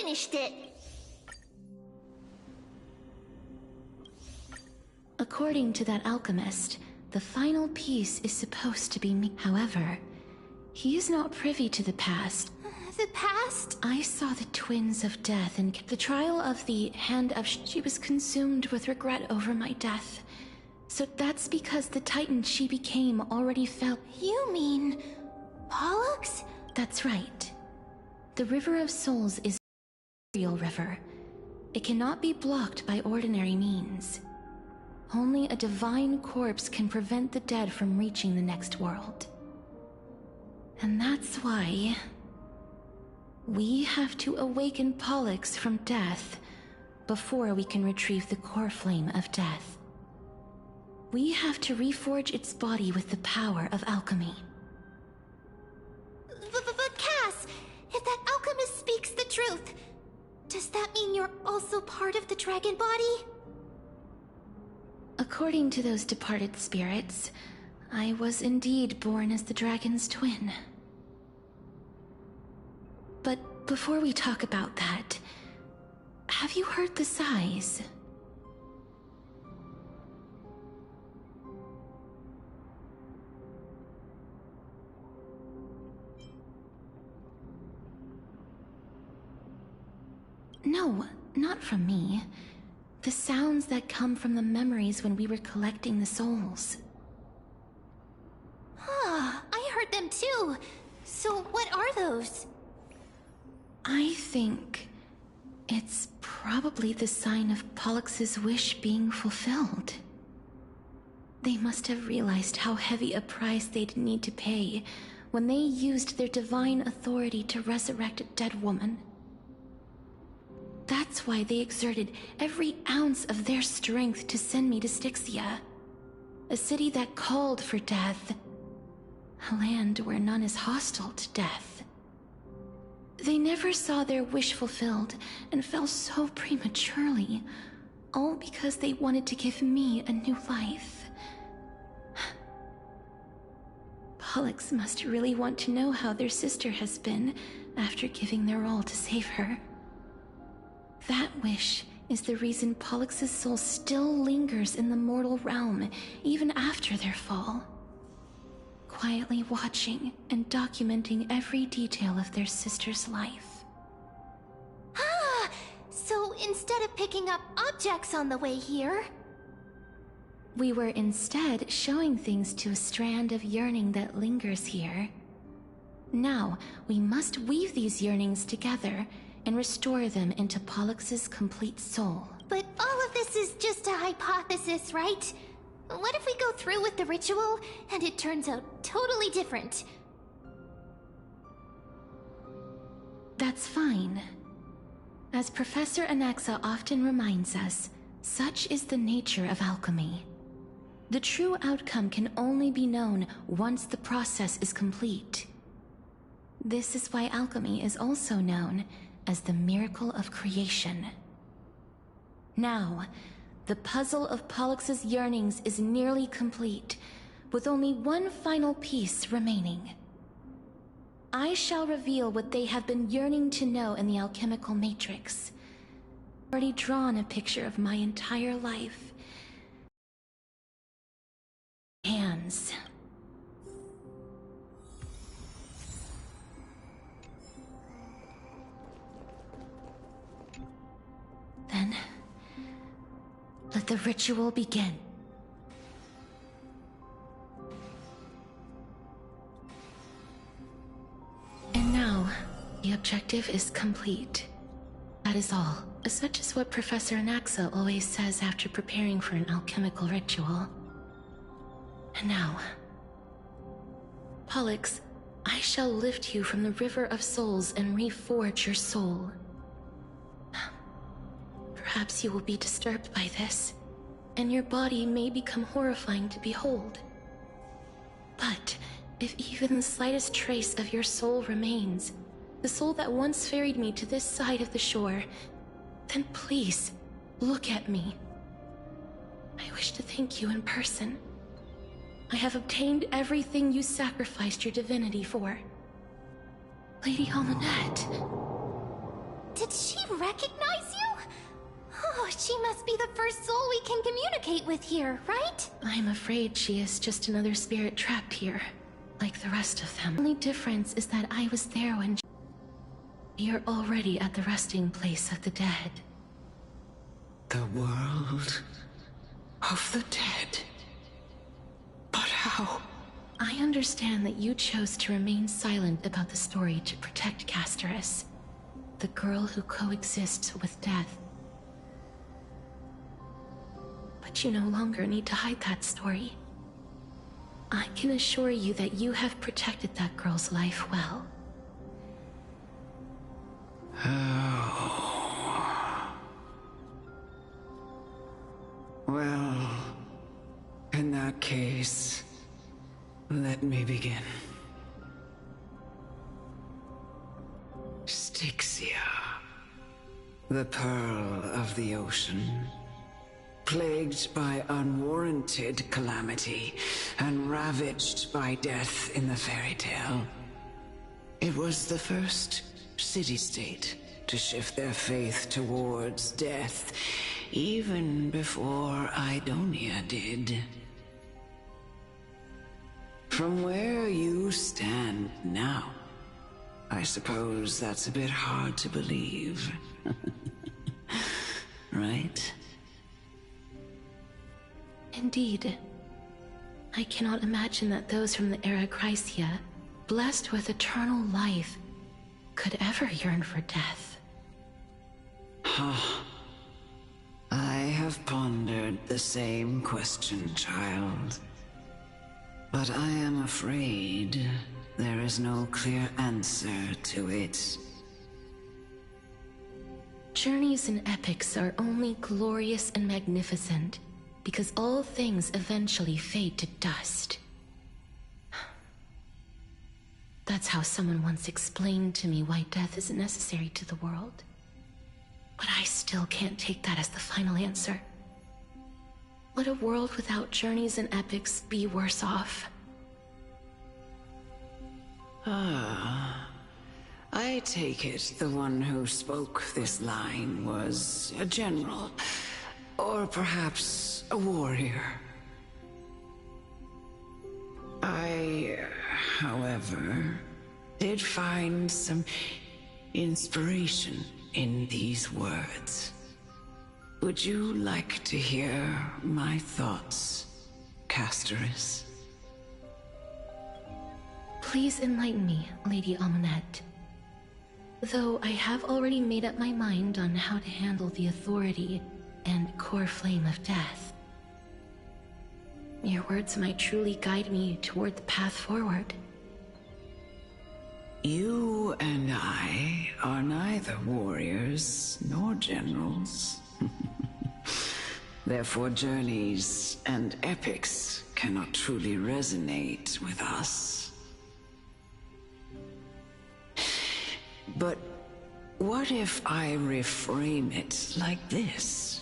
finished it! According to that alchemist, the final piece is supposed to be me. However, he is not privy to the past. The past? I saw the twins of death and the trial of the hand of she was consumed with regret over my death. So that's because the titan she became already fell. You mean... Pollux? That's right. The River of Souls is a real river. It cannot be blocked by ordinary means. Only a divine corpse can prevent the dead from reaching the next world. And that's why we have to awaken Pollux from death before we can retrieve the core flame of death. We have to reforge its body with the power of alchemy. But Cass, if that alchemist speaks the truth, does that mean you're also part of the dragon body? According to those departed spirits, I was indeed born as the dragon's twin. But before we talk about that, have you heard the sighs? No, not from me. The sounds that come from the memories when we were collecting the souls. I heard them too. So what are those? I think it's probably the sign of Pollux's wish being fulfilled. They must have realized how heavy a price they'd need to pay when they used their divine authority to resurrect a dead woman. That's why they exerted every ounce of their strength to send me to Styxia, a city that called for death, a land where none is hostile to death. They never saw their wish fulfilled and fell so prematurely, all because they wanted to give me a new life. Pollux must really want to know how their sister has been after giving their all to save her. That wish is the reason Pollux's soul still lingers in the mortal realm even after their fall, quietly watching and documenting every detail of their sister's life. So instead of picking up objects on the way here... We were instead showing things to a strand of yearning that lingers here. Now, we must weave these yearnings together and restore them into Pollux's complete soul. But all of this is just a hypothesis, right? What if we go through with the ritual and it turns out totally different? That's fine. As Professor Anaxa often reminds us, such is the nature of alchemy. The true outcome can only be known once the process is complete. This is why alchemy is also known as the miracle of creation. Now, the puzzle of Pollux's yearnings is nearly complete, with only one final piece remaining. I shall reveal what they have been yearning to know in the alchemical matrix. I've already drawn a picture of my entire life. Hands. Then, let the ritual begin. And now, the objective is complete. That is all. Such is what Professor Anaxa always says after preparing for an alchemical ritual. And now, Pollux, I shall lift you from the River of Souls and reforge your soul. Perhaps you will be disturbed by this, and your body may become horrifying to behold. But if even the slightest trace of your soul remains, the soul that once ferried me to this side of the shore, then please, look at me. I wish to thank you in person. I have obtained everything you sacrificed your divinity for. Lady Almanette, Did she recognize you? Oh, she must be the first soul we can communicate with here, right? I'm afraid she is just another spirit trapped here, like the rest of them. The only difference is that I was there when you're already at the resting place of the dead. The world of the dead? But how? I understand that you chose to remain silent about the story to protect Casterus, the girl who coexists with death. But you no longer need to hide that story. I can assure you that you have protected that girl's life well. Oh. Well, in that case, let me begin. Styxia, the pearl of the ocean, plagued by unwarranted calamity and ravaged by death in the fairy tale. It was the first city-state to shift their faith towards death, even before Idonia did. From where you stand now, I suppose that's a bit hard to believe. Right? Indeed. I cannot imagine that those from the Era Chrysia, blessed with eternal life, could ever yearn for death. I have pondered the same question, child. But I am afraid there is no clear answer to it. Journeys and epics are only glorious and magnificent because all things eventually fade to dust. That's how someone once explained to me why death isn't necessary to the world. But I still can't take that as the final answer. Would a world without journeys and epics be worse off? I take it the one who spoke this line was a general, or perhaps a warrior. I, however, did find some inspiration in these words. Would you like to hear my thoughts, Casterus? Please enlighten me, Lady Amunet. Though I have already made up my mind on how to handle the authority and core flame of death. Your words might truly guide me toward the path forward. You and I are neither warriors nor generals. Therefore, journeys and epics cannot truly resonate with us. But what if I reframe it like this?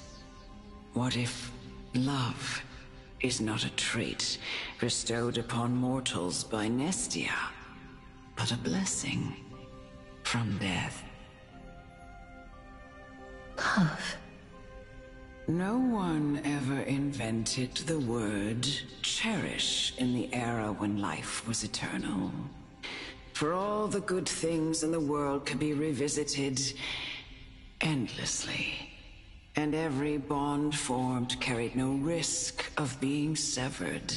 What if love is not a trait bestowed upon mortals by Nestia, but a blessing from death? Love. No one ever invented the word cherish in the era when life was eternal. For all the good things in the world can be revisited endlessly, and every bond formed carried no risk of being severed.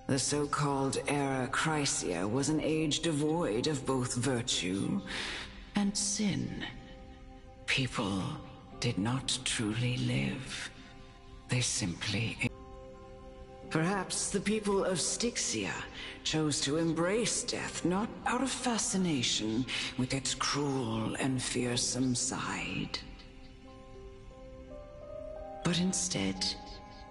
The so-called Era Chrysia was an age devoid of both virtue and sin. People did not truly live. They simply... Perhaps the people of Styxia chose to embrace death not out of fascination with its cruel and fearsome side, but instead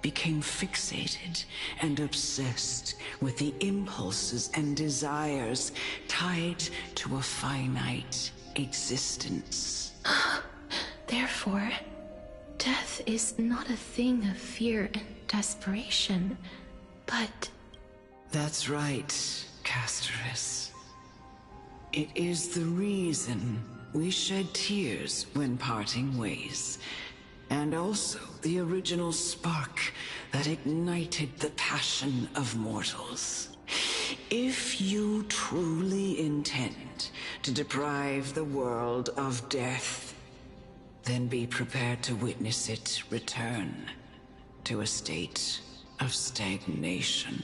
became fixated and obsessed with the impulses and desires tied to a finite existence. Therefore, death is not a thing of fear and desperation, but... That's right, Casterus. It is the reason we shed tears when parting ways, and also the original spark that ignited the passion of mortals. If you truly intend to deprive the world of death, then be prepared to witness it return to a state of stagnation.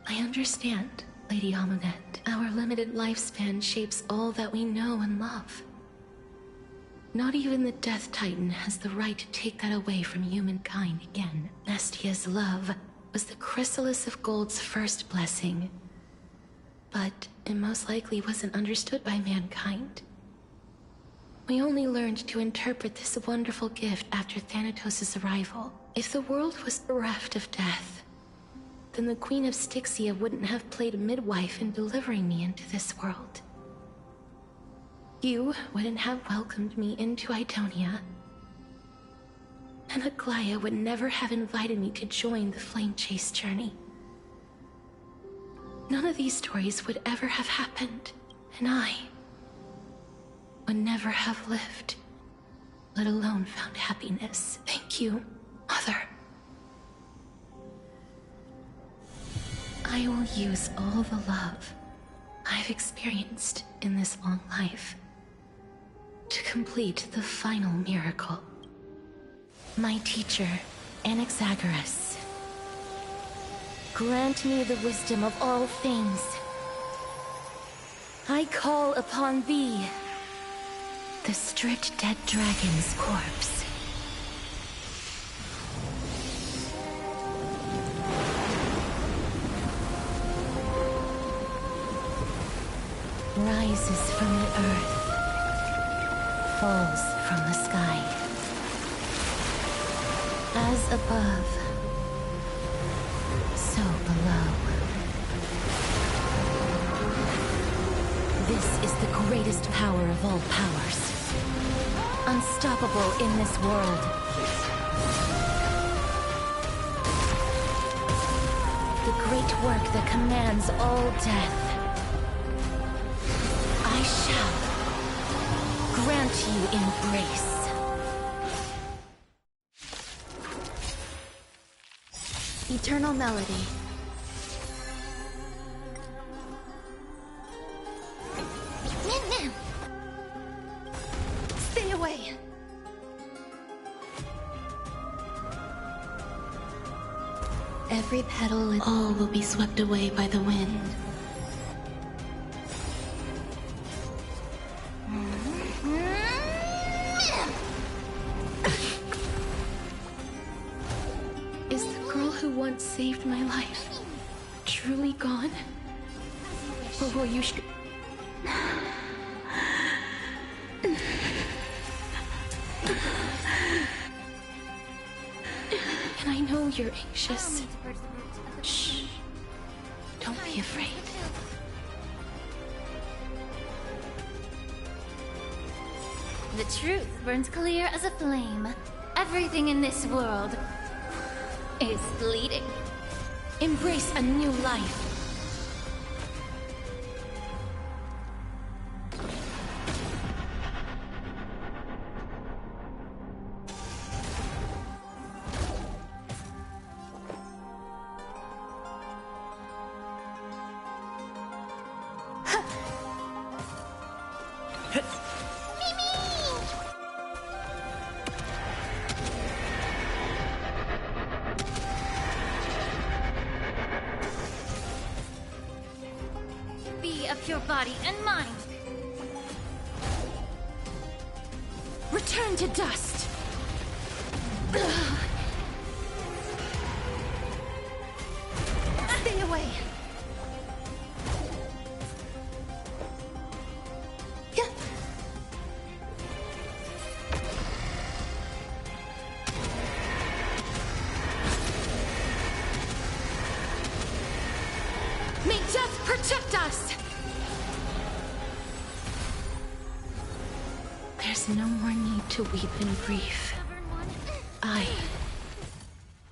I understand, Lady Amunet. Our limited lifespan shapes all that we know and love. Not even the Death Titan has the right to take that away from humankind again. Nestia's love was the chrysalis of Gold's first blessing, but it most likely wasn't understood by mankind. We only learned to interpret this wonderful gift after Thanatos' arrival. If the world was bereft of death, then the Queen of Styxia wouldn't have played midwife in delivering me into this world. You wouldn't have welcomed me into Idonia, and Aglaya would never have invited me to join the Flame Chase journey. None of these stories would ever have happened, and I would never have lived, let alone found happiness. Thank you, Mother. I will use all the love I've experienced in this long life to complete the final miracle. My teacher, Anaxagoras, grant me the wisdom of all things. I call upon thee, the stripped dead dragon's corpse. Rises from the earth, falls from the sky. As above, so below. This is the greatest power of all powers. Unstoppable in this world. The great work that commands all death. I shall grant you embrace. Eternal melody. Stay away. Every petal and all will be swept away by the wind. Is the girl who once saved my life truly gone? Or will you And I know you're anxious. Shh. Don't be afraid. The truth burns clear as a flame. Everything in this world is bleeding. Embrace a new life. Your body and mind. Return to dust. Stay away. May death protect us. There's no more need to weep in grief. I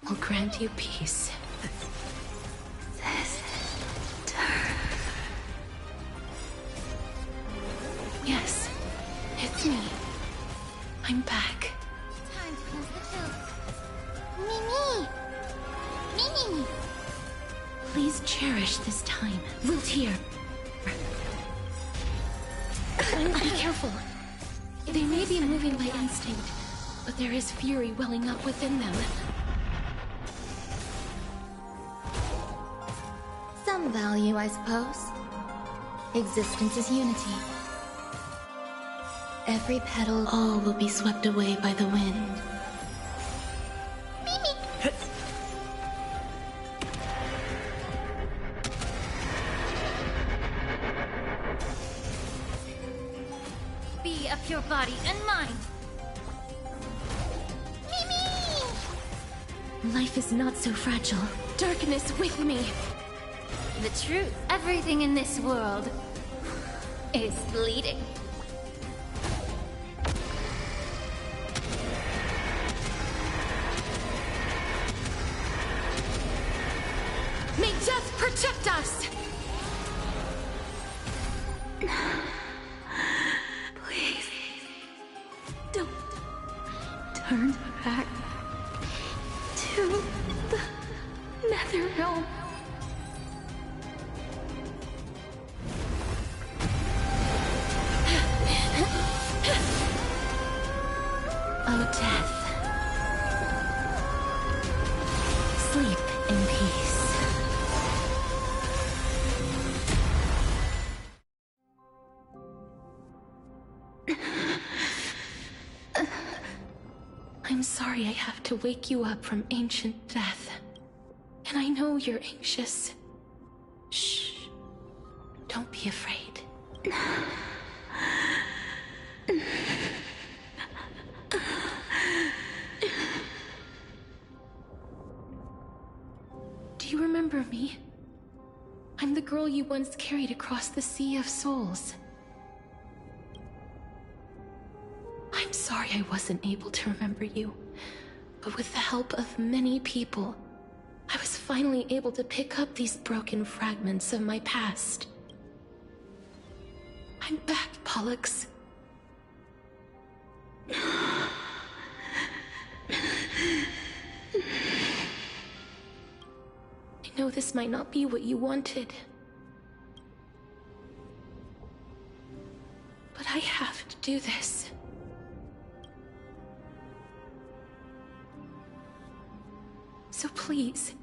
will grant you peace. Yes, it's me. I'm back. Time to close the show. Mimi! Mimi! Please cherish this time. Wilt here. Be careful. They may be moving by instinct, but there is fury welling up within them. Some value, I suppose. Existence is unity. Every petal, all will be swept away by the wind. Mimi! Be of your body and mind. Mimi! Life is not so fragile. Darkness with me. The truth, everything in this world is bleeding. May death protect us! Please, don't turn back to the Nether Realm. Oh, death. Sleep in peace. I'm sorry I have to wake you up from ancient death. And I know you're anxious. Shh. Don't be afraid. Do you remember me? I'm the girl you once carried across the Sea of Souls. I'm sorry I wasn't able to remember you, but with the help of many people, I was finally able to pick up these broken fragments of my past. I'm back, Pollux. I know this might not be what you wanted, but I have to do this. So please,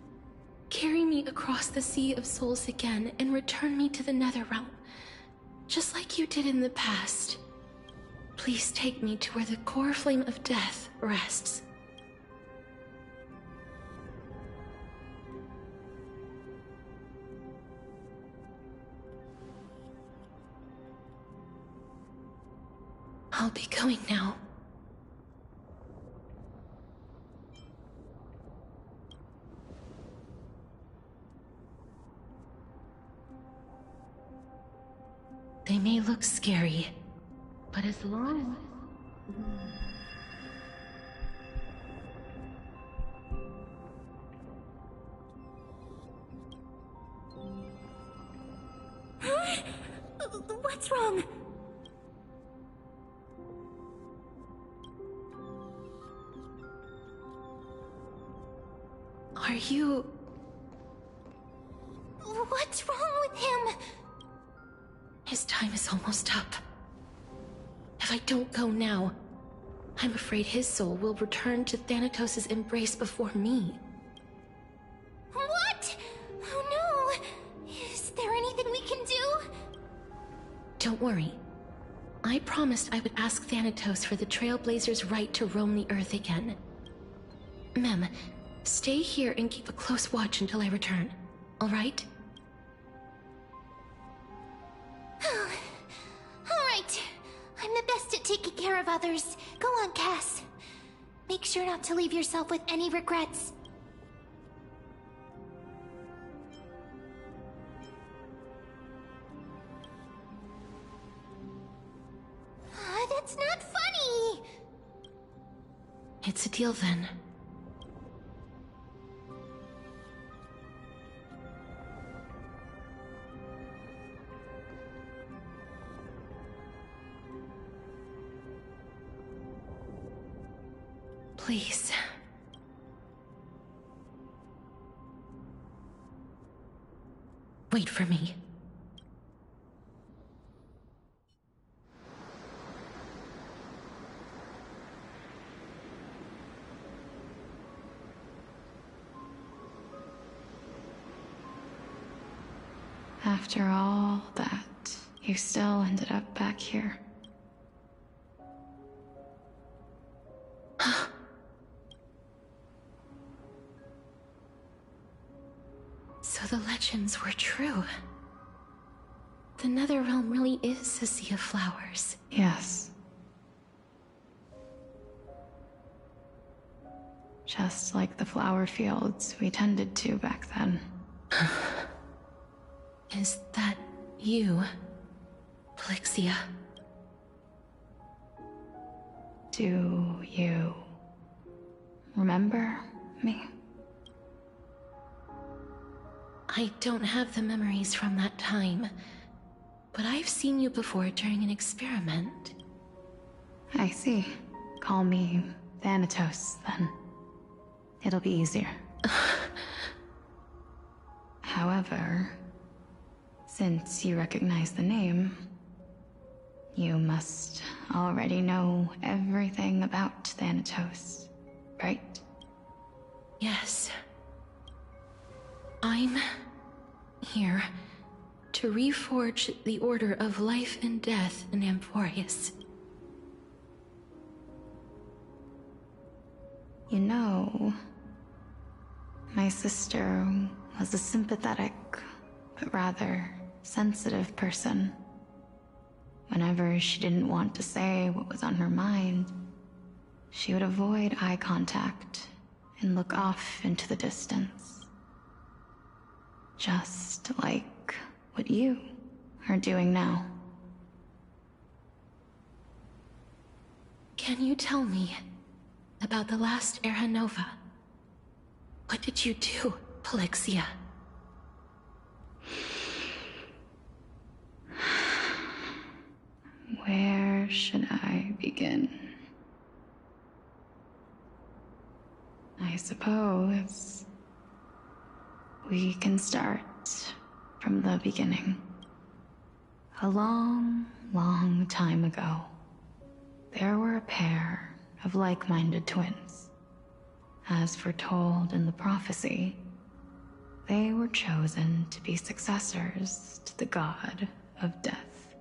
carry me across the Sea of Souls again and return me to the Netherrealm, just like you did in the past. Please take me to where the core flame of death rests. I'll be going now. They may look scary, but as long... What's wrong? Are you... What's wrong with him? His time is almost up. If I don't go now, I'm afraid his soul will return to Thanatos' embrace before me. What? Oh no! Is there anything we can do? Don't worry. I promised I would ask Thanatos for the Trailblazers' right to roam the Earth again. Mem, stay here and keep a close watch until I return, all right? Alright. I'm the best at taking care of others. Go on, Cass. Make sure not to leave yourself with any regrets. That's not funny! It's a deal then. Please. Wait for me. After all that, you still ended up back here. So the legends were true. The Netherrealm really is a sea of flowers. Yes. Just like the flower fields we tended to back then. Is that you, Plixia? Do you remember me? I don't have the memories from that time, but I've seen you before during an experiment. I see. Call me Thanatos, then. It'll be easier. However, since you recognize the name, you must already know everything about Thanatos, right? Yes. I'm here to reforge the order of life and death in Amphorius. You know, my sister was a sympathetic, but rather sensitive person. Whenever she didn't want to say what was on her mind, she would avoid eye contact and look off into the distance. Just like what you are doing now. Can you tell me about the last Era Nova? What did you do, Plixia? Where should I begin? I suppose we can start from the beginning. A long, long time ago, there were a pair of like-minded twins. As foretold in the prophecy, they were chosen to be successors to the god of death.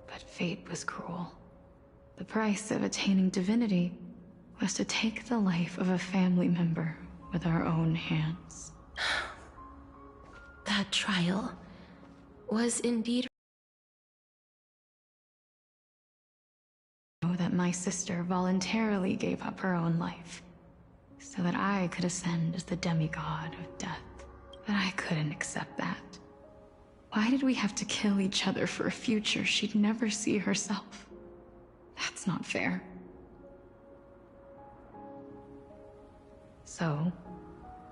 But fate was cruel. The price of attaining divinity was to take the life of a family member with our own hands. That trial was indeed... That my sister voluntarily gave up her own life, so that I could ascend as the demigod of death. But I couldn't accept that. Why did we have to kill each other for a future she'd never see herself? That's not fair. So,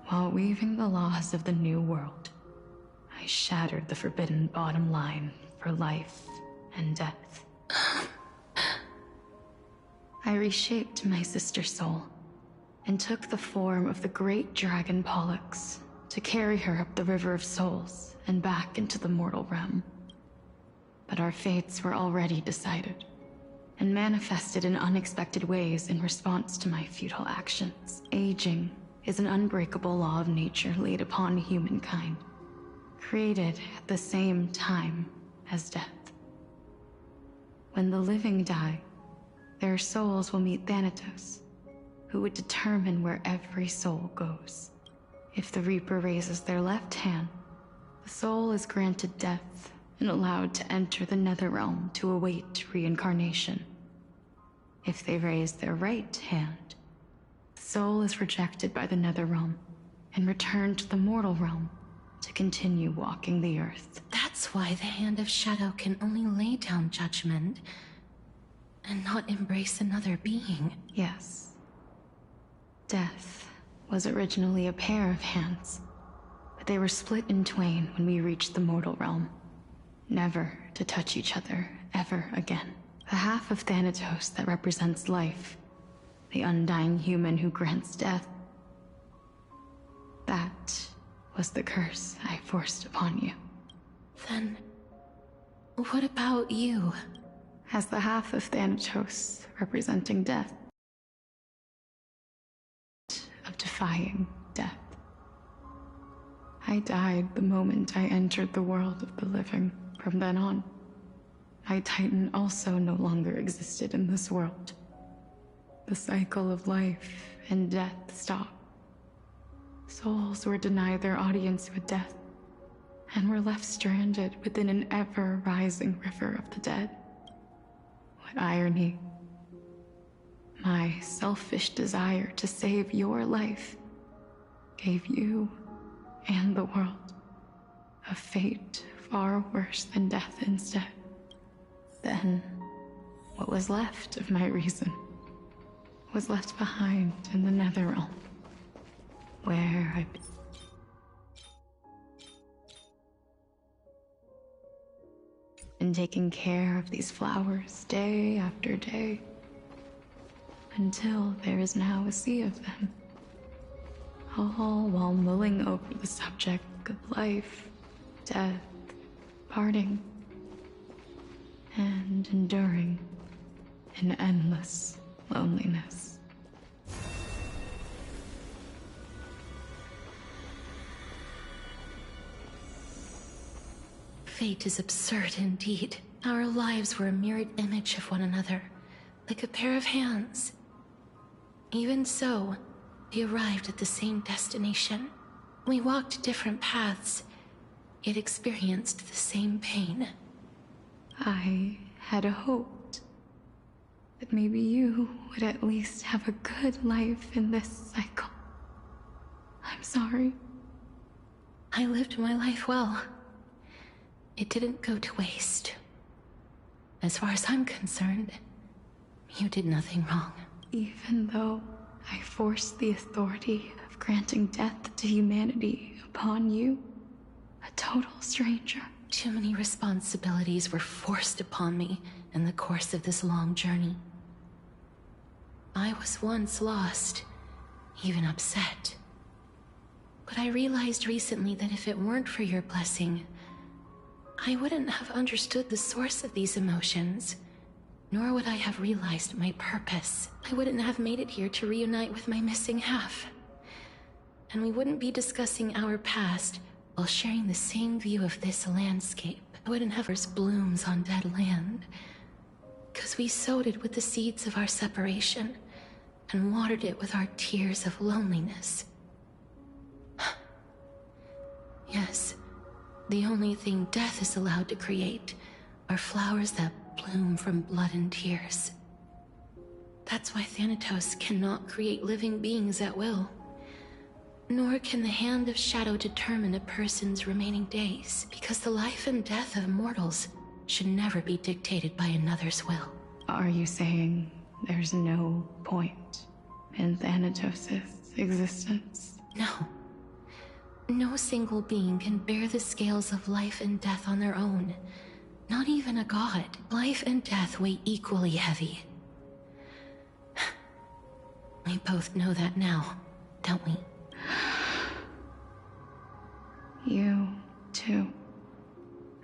while weaving the laws of the new world, I shattered the forbidden bottom line for life and death. I reshaped my sister's soul and took the form of the great dragon Pollux to carry her up the River of Souls and back into the mortal realm. But our fates were already decided and manifested in unexpected ways in response to my futile actions. Aging is an unbreakable law of nature laid upon humankind, created at the same time as death. When the living die, their souls will meet Thanatos, who would determine where every soul goes. If the Reaper raises their left hand, the soul is granted death and allowed to enter the Netherrealm to await reincarnation. If they raise their right hand, the soul is rejected by the Netherrealm and returned to the mortal realm to continue walking the earth. That's why the Hand of Shadow can only lay down judgment and not embrace another being. Yes. Death was originally a pair of hands, but they were split in twain when we reached the mortal realm, never to touch each other ever again. The half of Thanatos that represents life, the undying human who grants death. That was the curse I forced upon you. Then, what about you? As the half of Thanatos, representing death, of defying death. I died the moment I entered the world of the living. From then on, my Titan also no longer existed in this world. The cycle of life and death stopped. Souls were denied their audience with death, and were left stranded within an ever-rising river of the dead. What irony. My selfish desire to save your life gave you and the world a fate far worse than death instead. Then, what was left of my reason was left behind in the Netherrealm, where I been taking care of these flowers day after day, until there is now a sea of them, all while mulling over the subject of life, death, parting, and enduring an endless loneliness. Fate is absurd indeed. Our lives were a mirrored image of one another, like a pair of hands. Even so, we arrived at the same destination. We walked different paths, yet experienced the same pain. I had hoped that maybe you would at least have a good life in this cycle. I'm sorry. I lived my life well. It didn't go to waste. As far as I'm concerned, you did nothing wrong. Even though I forced the authority of granting death to humanity upon you, a total stranger. Too many responsibilities were forced upon me in the course of this long journey. I was once lost, even upset. But I realized recently that if it weren't for your blessing, I wouldn't have understood the source of these emotions, nor would I have realized my purpose. I wouldn't have made it here to reunite with my missing half. And we wouldn't be discussing our past while sharing the same view of this landscape. I wouldn't have our blooms on dead land, because we sowed it with the seeds of our separation and watered it with our tears of loneliness. Yes, the only thing death is allowed to create are flowers that bloom from blood and tears. That's why Thanatos cannot create living beings at will. Nor can the Hand of Shadow determine a person's remaining days, because the life and death of mortals should never be dictated by another's will. Are you saying there's no point in Thanatos' existence? No. No single being can bear the scales of life and death on their own. Not even a god. Life and death weigh equally heavy. We both know that now, don't we? You, too,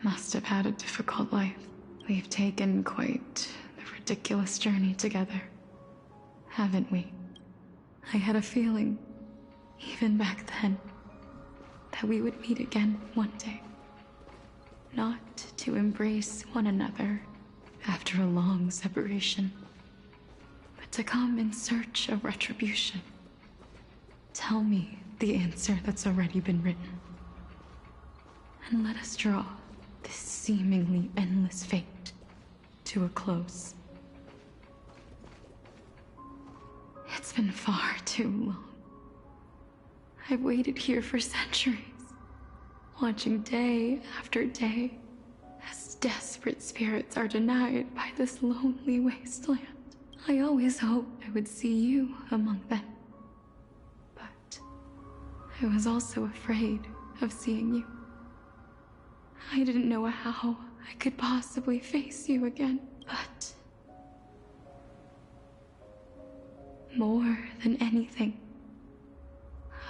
must have had a difficult life. We've taken quite the ridiculous journey together, haven't we? I had a feeling, even back then, that we would meet again one day. Not to embrace one another after a long separation, but to come in search of retribution. Tell me the answer that's already been written, and let us draw this seemingly endless fate to a close. It's been far too long. I've waited here for centuries, watching day after day as desperate spirits are denied by this lonely wasteland. I always hoped I would see you among them, but I was also afraid of seeing you. I didn't know how I could possibly face you again, but More than anything,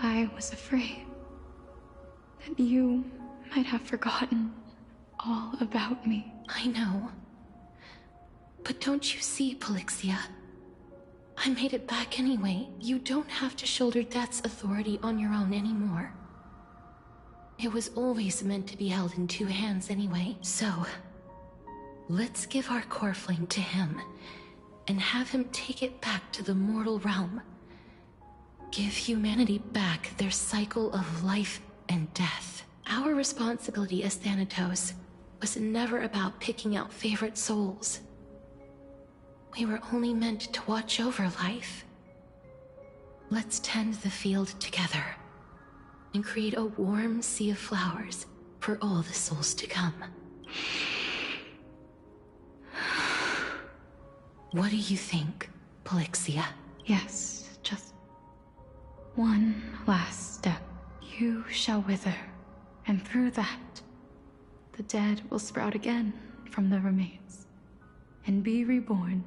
I was afraid that you might have forgotten all about me. I know. But don't you see, Polixia? I made it back anyway. You don't have to shoulder death's authority on your own anymore. It was always meant to be held in two hands anyway. So, let's give our core flame to him, and have him take it back to the mortal realm. Give humanity back their cycle of life and death. Our responsibility as Thanatos was never about picking out favorite souls. We were only meant to watch over life. Let's tend the field together, and create a warm sea of flowers for all the souls to come. What do you think, Polixia? Yes, just one last step. You shall wither, and through that, the dead will sprout again from the remains, and be reborn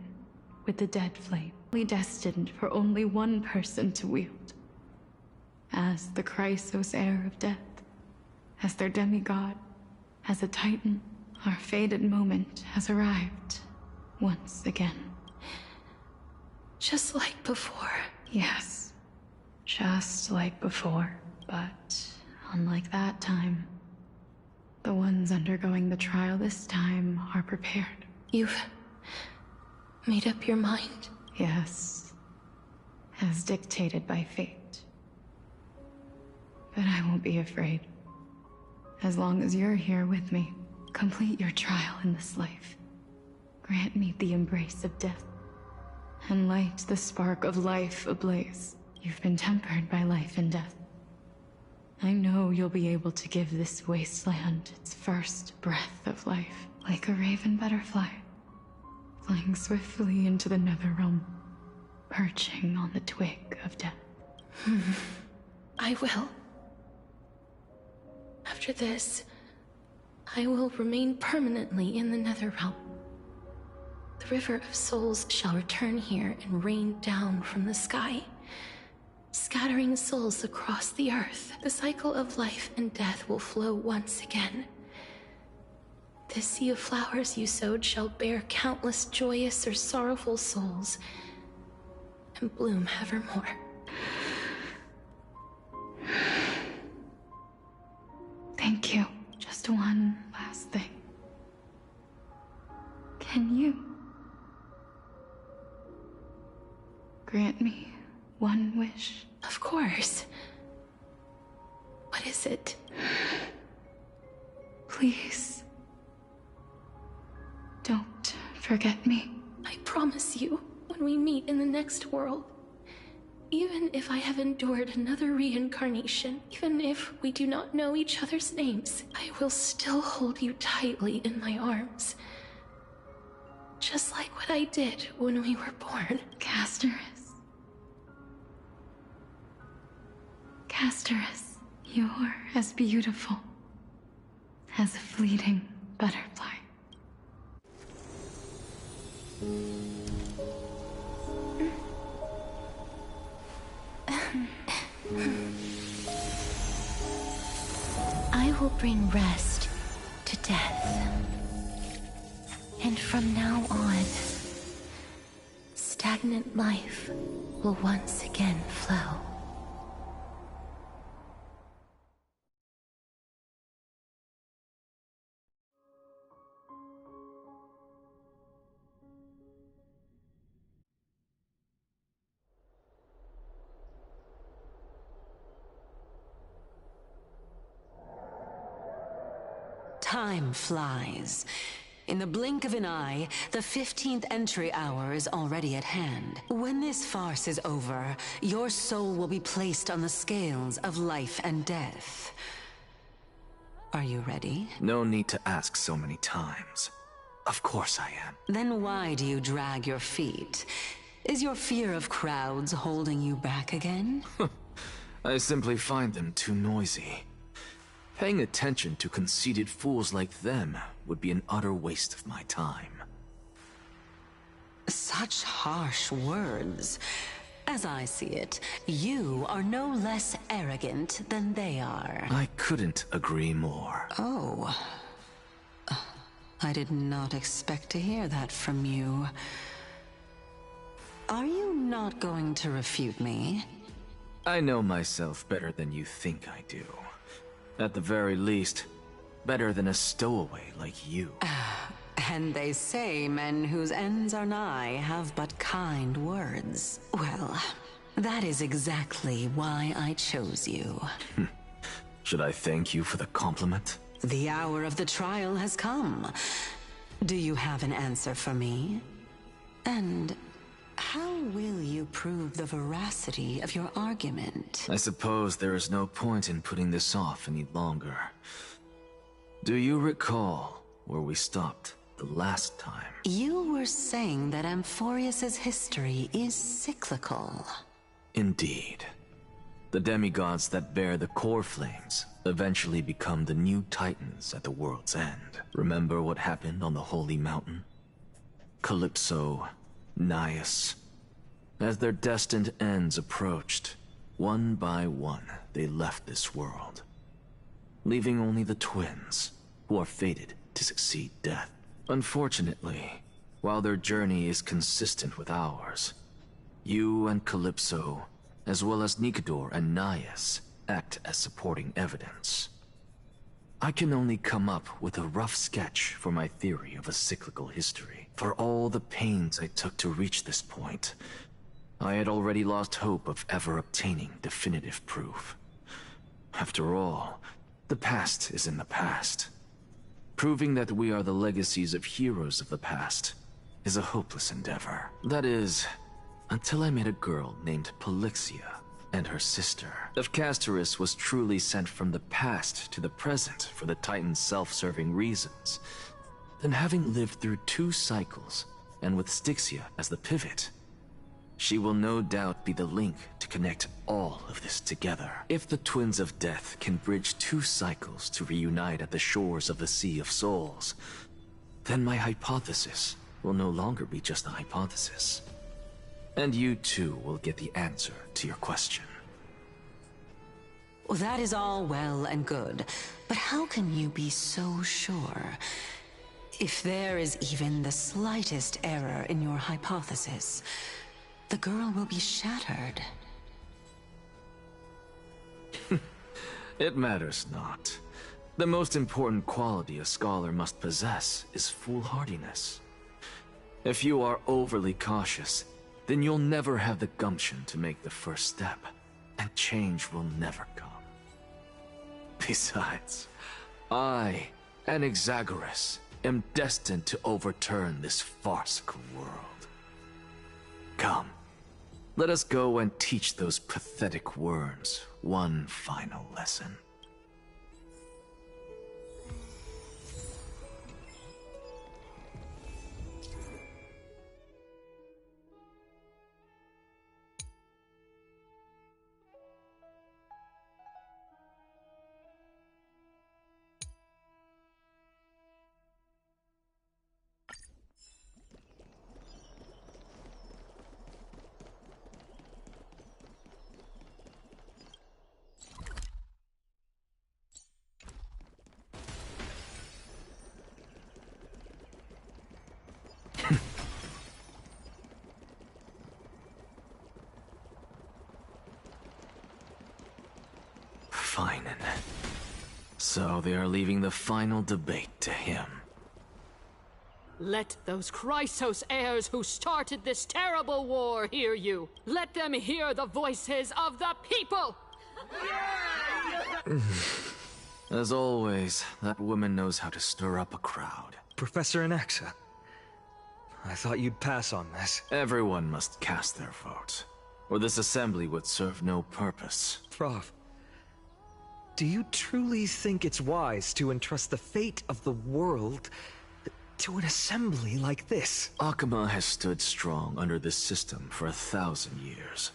with the dead flame, destined for only one person to wield. As the Chrysos heir of death, as their demigod, as a titan, our fated moment has arrived once again. Just like before. Yes, just like before, but unlike that time, the ones undergoing the trial this time are prepared. You've made up your mind? Yes, as dictated by fate. But I won't be afraid. As long as you're here with me, complete your trial in this life. Grant me the embrace of death, and light the spark of life ablaze. You've been tempered by life and death. I know you'll be able to give this wasteland its first breath of life, like a raven butterfly, flying swiftly into the netherrealm, perching on the twig of death. I will. After this, I will remain permanently in the netherrealm. The River of Souls shall return here and rain down from the sky, scattering souls across the earth. The cycle of life and death will flow once again. The sea of flowers you sowed shall bear countless joyous or sorrowful souls, and bloom evermore. Thank you. Just one last thing. Can you grant me one wish? Of course. What is it? Please, don't forget me. I promise you, when we meet in the next world, even if I have endured another reincarnation, even if we do not know each other's names, I will still hold you tightly in my arms. Just like what I did when we were born. Casterus, you're as beautiful as a fleeting butterfly. I will bring rest to death. And from now on, stagnant life will once again flow. Time flies. In the blink of an eye, the 15th entry hour is already at hand. When this farce is over, your soul will be placed on the scales of life and death. Are you ready? No need to ask so many times. Of course I am. Then why do you drag your feet? Is your fear of crowds holding you back again? I simply find them too noisy. Paying attention to conceited fools like them would be an utter waste of my time. Such harsh words. As I see it, you are no less arrogant than they are. I couldn't agree more. Oh. I did not expect to hear that from you. Are you not going to refute me? I know myself better than you think I do. At the very least, better than a stowaway like you. And they say men whose ends are nigh have but kind words. Well, that is exactly why I chose you. Should I thank you for the compliment? The hour of the trial has come. Do you have an answer for me? And how will you prove the veracity of your argument? I suppose there is no point in putting this off any longer. Do you recall where we stopped the last time? You were saying that Amphorius's history is cyclical. Indeed. The demigods that bear the core flames eventually become the new titans at the world's end. Remember what happened on the Holy Mountain? Calypso, Naias. As their destined ends approached, one by one they left this world, leaving only the twins, who are fated to succeed death. Unfortunately, while their journey is consistent with ours, you and Calypso, as well as Nikodor and Naias, act as supporting evidence. I can only come up with a rough sketch for my theory of a cyclical history. For all the pains I took to reach this point, I had already lost hope of ever obtaining definitive proof. After all, the past is in the past. Proving that we are the legacies of heroes of the past is a hopeless endeavor. That is, until I met a girl named Polixia and her sister. If Castorus was truly sent from the past to the present for the Titan's self-serving reasons, then having lived through 2 cycles, and with Styxia as the pivot, she will no doubt be the link to connect all of this together. If the Twins of Death can bridge 2 cycles to reunite at the shores of the Sea of Souls, then my hypothesis will no longer be just a hypothesis. And you too will get the answer to your question. Well, that is all well and good, but how can you be so sure? If there is even the slightest error in your hypothesis, the girl will be shattered. It matters not. The most important quality a scholar must possess is foolhardiness. If you are overly cautious, then you'll never have the gumption to make the first step, and change will never come. Besides, I, Anaxagoras, am destined to overturn this farcical world. Come, let us go and teach those pathetic worms one final lesson. Fine. So they are leaving the final debate to him. Let those Chrysos heirs who started this terrible war hear you. Let them hear the voices of the people! As always, that woman knows how to stir up a crowd. Professor Anaxa, I thought you'd pass on this. Everyone must cast their vote, or this assembly would serve no purpose. Prof, do you truly think it's wise to entrust the fate of the world to an assembly like this? Akama has stood strong under this system for 1,000 years.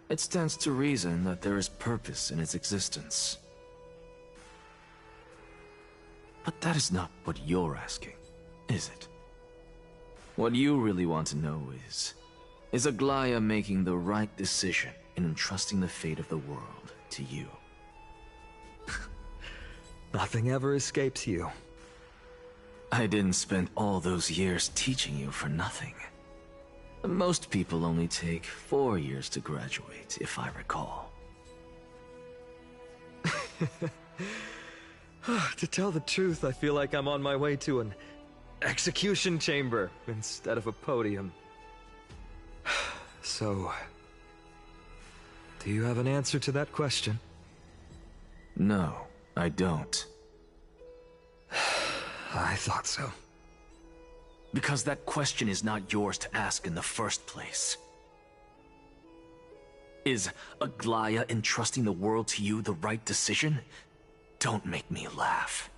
It stands to reason that there is purpose in its existence. But that is not what you're asking, is it? What you really want to know is, Is Aglaya making the right decision in entrusting the fate of the world to you? Nothing ever escapes you. I didn't spend all those years teaching you for nothing. Most people only take 4 years to graduate, if I recall. To tell the truth, I feel like I'm on my way to an execution chamber instead of a podium. So, do you have an answer to that question? No, I don't. I thought so. Because that question is not yours to ask in the first place. Is Aglaya entrusting the world to you the right decision? Don't make me laugh.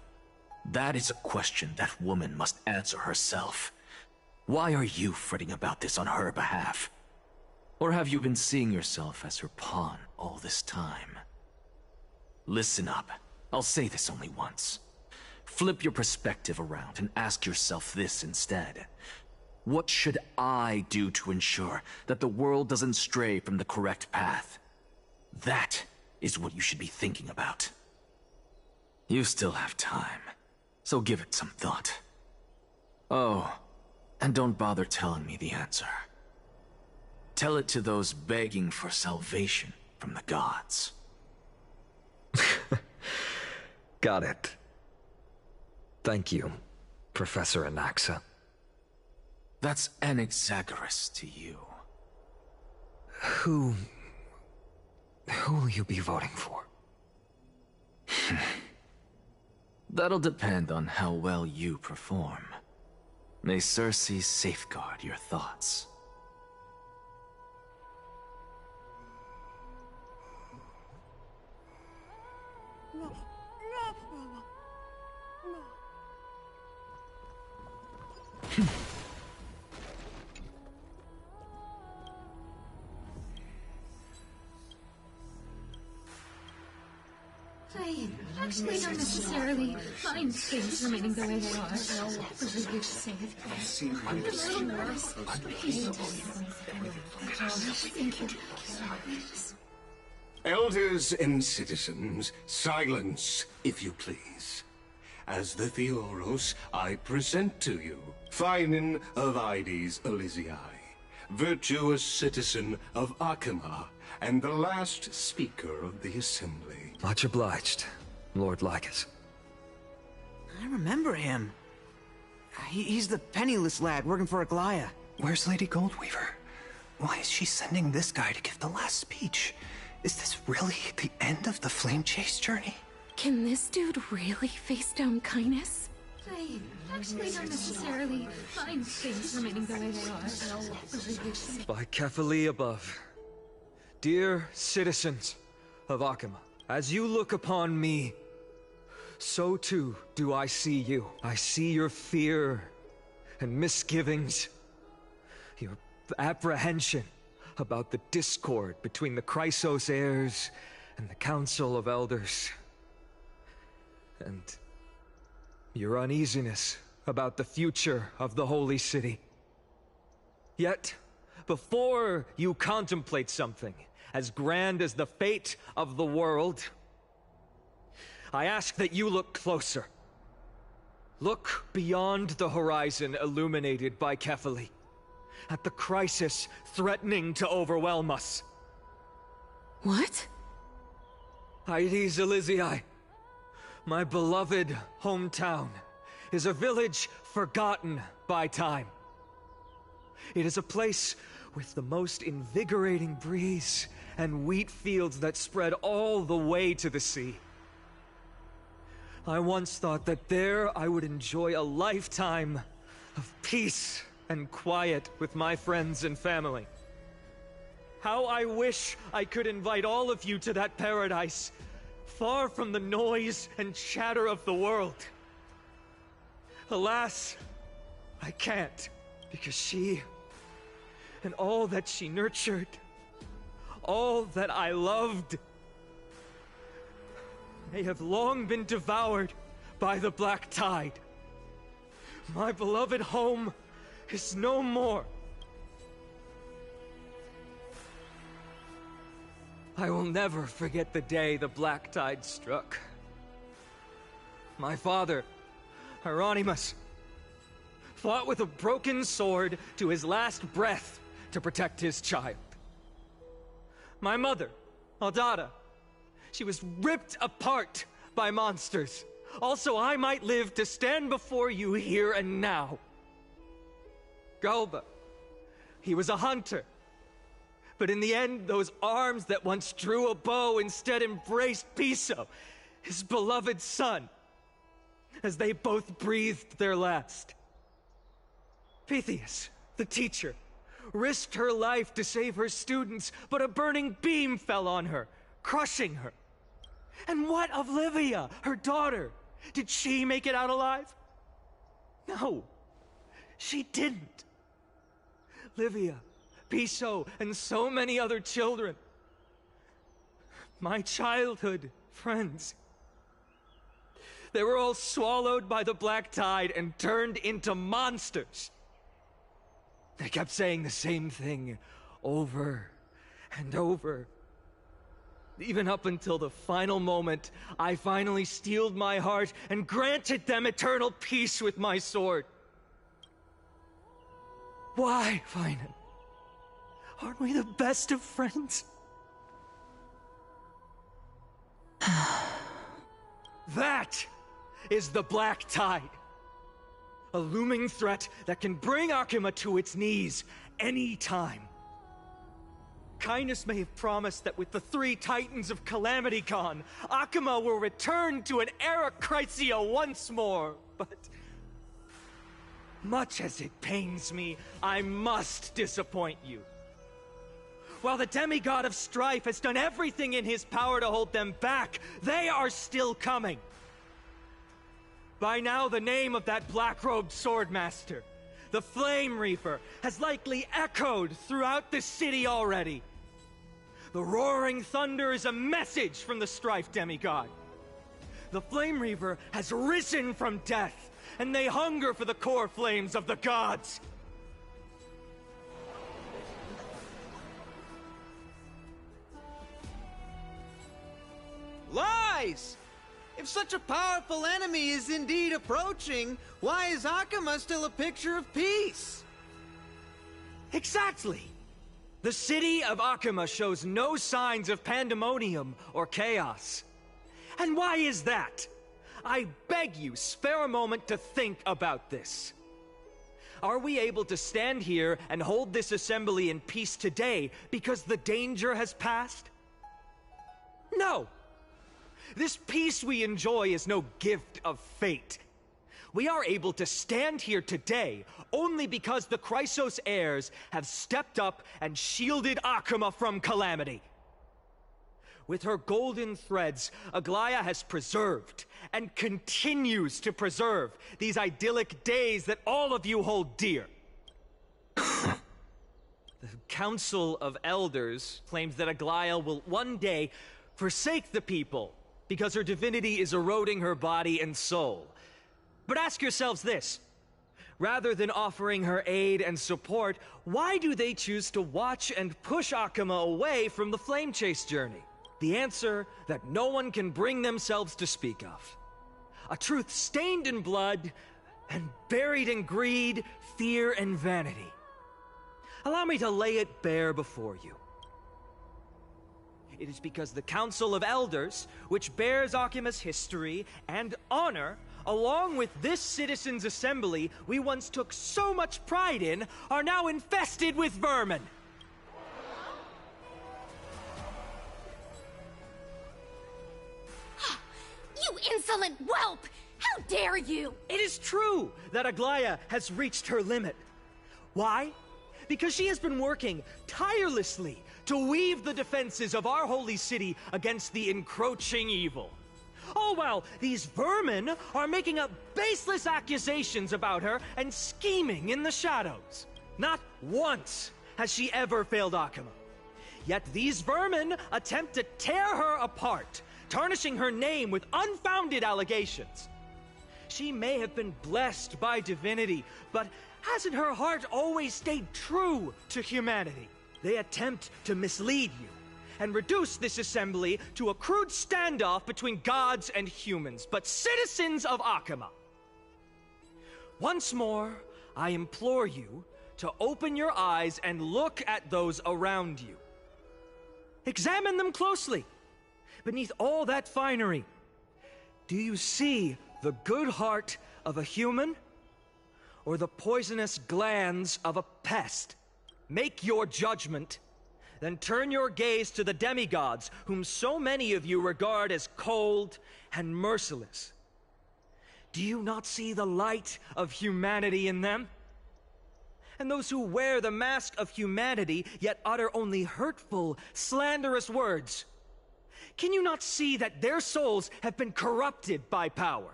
That is a question that woman must answer herself. Why are you fretting about this on her behalf? Or have you been seeing yourself as her pawn all this time? Listen up. I'll say this only once. Flip your perspective around and ask yourself this instead. What should I do to ensure that the world doesn't stray from the correct path? That is what you should be thinking about. You still have time, so give it some thought. Oh, and don't bother telling me the answer. Tell it to those begging for salvation from the gods. Got it. Thank you, Professor Anaxa. That's Anaxagoras to you. Who will you be voting for? That'll depend on how well you perform. May Circe safeguard your thoughts. I actually don't necessarily mind things remaining the way they are. Whatever you say. I'm a little nervous. Thank you. Elders and citizens, silence, if you please. As the Theoros, I present to you Phinin of Ides Elysiae, virtuous citizen of Akima, and the last speaker of the Assembly. Much obliged, Lord Lycus. I remember him. He's the penniless lad working for Aglaya. Where's Lady Goldweaver? Why is she sending this guy to give the last speech? Is this really the end of the Flame Chase journey? Can this dude really face down kindness? I actually don't necessarily mind things remaining the way they are. By Kefali above. Dear citizens of Akima, as you look upon me, so too do I see you. I see your fear and misgivings, your apprehension about the discord between the Chrysos heirs and the Council of Elders, and your uneasiness about the future of the Holy City. Yet, before you contemplate something as grand as the fate of the world, I ask that you look closer. Look beyond the horizon illuminated by Kefali, at the crisis threatening to overwhelm us. What? Ides Elysiae, my beloved hometown, is a village forgotten by time. It is a place with the most invigorating breeze and wheat fields that spread all the way to the sea. I once thought that there I would enjoy a lifetime of peace and quiet with my friends and family. How I wish I could invite all of you to that paradise, far from the noise and chatter of the world. Alas, I can't, because she and all that she nurtured, all that I loved, they have long been devoured by the black tide. My beloved home is no more. I will never forget the day the black tide struck. My father, Hieronymus, fought with a broken sword to his last breath to protect his child. My mother, Aldada, she was ripped apart by monsters. Also, I might live to stand before you here and now. Galba, he was a hunter. But in the end, those arms that once drew a bow instead embraced Piso, his beloved son, as they both breathed their last. Pythias, the teacher, risked her life to save her students, but a burning beam fell on her, crushing her. And what of Livia, her daughter? Did she make it out alive? No, she didn't. Livia, Piso, and so many other children. My childhood friends. They were all swallowed by the black tide and turned into monsters. They kept saying the same thing over and over. Even up until the final moment, I finally steeled my heart and granted them eternal peace with my sword. Why, Finan? Aren't we the best of friends? That is the black tide. A looming threat that can bring Akuma to its knees any time. Kindness may have promised that with the 3 Titans of Calamity gone, Akuma will return to an era Chrysia once more, but much as it pains me, I must disappoint you. While the demigod of strife has done everything in his power to hold them back, they are still coming. By now, the name of that black-robed swordmaster, the Flame Reaper, has likely echoed throughout the city already. The roaring thunder is a message from the strife demigod. The Flame Reaper has risen from death, and they hunger for the core flames of the gods. Lies! If such a powerful enemy is indeed approaching, why is Akuma still a picture of peace? Exactly! The city of Akuma shows no signs of pandemonium or chaos. And why is that? I beg you, spare a moment to think about this. Are we able to stand here and hold this assembly in peace today because the danger has passed? No! This peace we enjoy is no gift of fate. We are able to stand here today only because the Chrysos heirs have stepped up and shielded Akuma from calamity. With her golden threads, Aglaya has preserved and continues to preserve these idyllic days that all of you hold dear. The Council of Elders claims that Aglaya will one day forsake the people because her divinity is eroding her body and soul. But ask yourselves this. Rather than offering her aid and support, why do they choose to watch and push Akuma away from the Flame Chase journey? The answer that no one can bring themselves to speak of. A truth stained in blood and buried in greed, fear, and vanity. Allow me to lay it bare before you. It is because the Council of Elders, which bears Akuma's history and honor, along with this citizens' assembly we once took so much pride in, are now infested with vermin. You insolent whelp! How dare you! It is true that Aglaya has reached her limit. Why? Because she has been working tirelessly to weave the defenses of our holy city against the encroaching evil. All while these vermin are making up baseless accusations about her and scheming in the shadows. Not once has she ever failed Akuma. Yet these vermin attempt to tear her apart, tarnishing her name with unfounded allegations. She may have been blessed by divinity, but hasn't her heart always stayed true to humanity? They attempt to mislead you, and reduce this assembly to a crude standoff between gods and humans, but citizens of Akama. Once more, I implore you to open your eyes and look at those around you. Examine them closely. Beneath all that finery, do you see the good heart of a human or the poisonous glands of a pest? Make your judgment, then turn your gaze to the demigods, whom so many of you regard as cold and merciless. Do you not see the light of humanity in them? And those who wear the mask of humanity yet utter only hurtful, slanderous words, can you not see that their souls have been corrupted by power?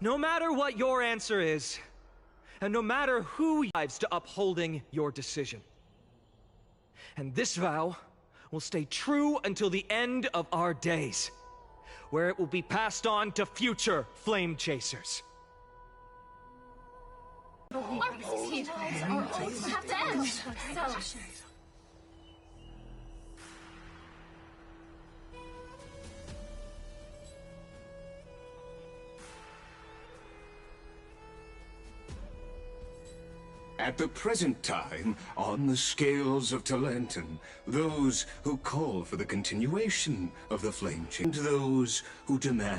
No matter what your answer is, and no matter who lives to upholding your decision. And this vow will stay true until the end of our days, where it will be passed on to future flame chasers. Our proceedings are almost have to end. So, at the present time, on the scales of Talanton, those who call for the continuation of the flame chase, and those who demand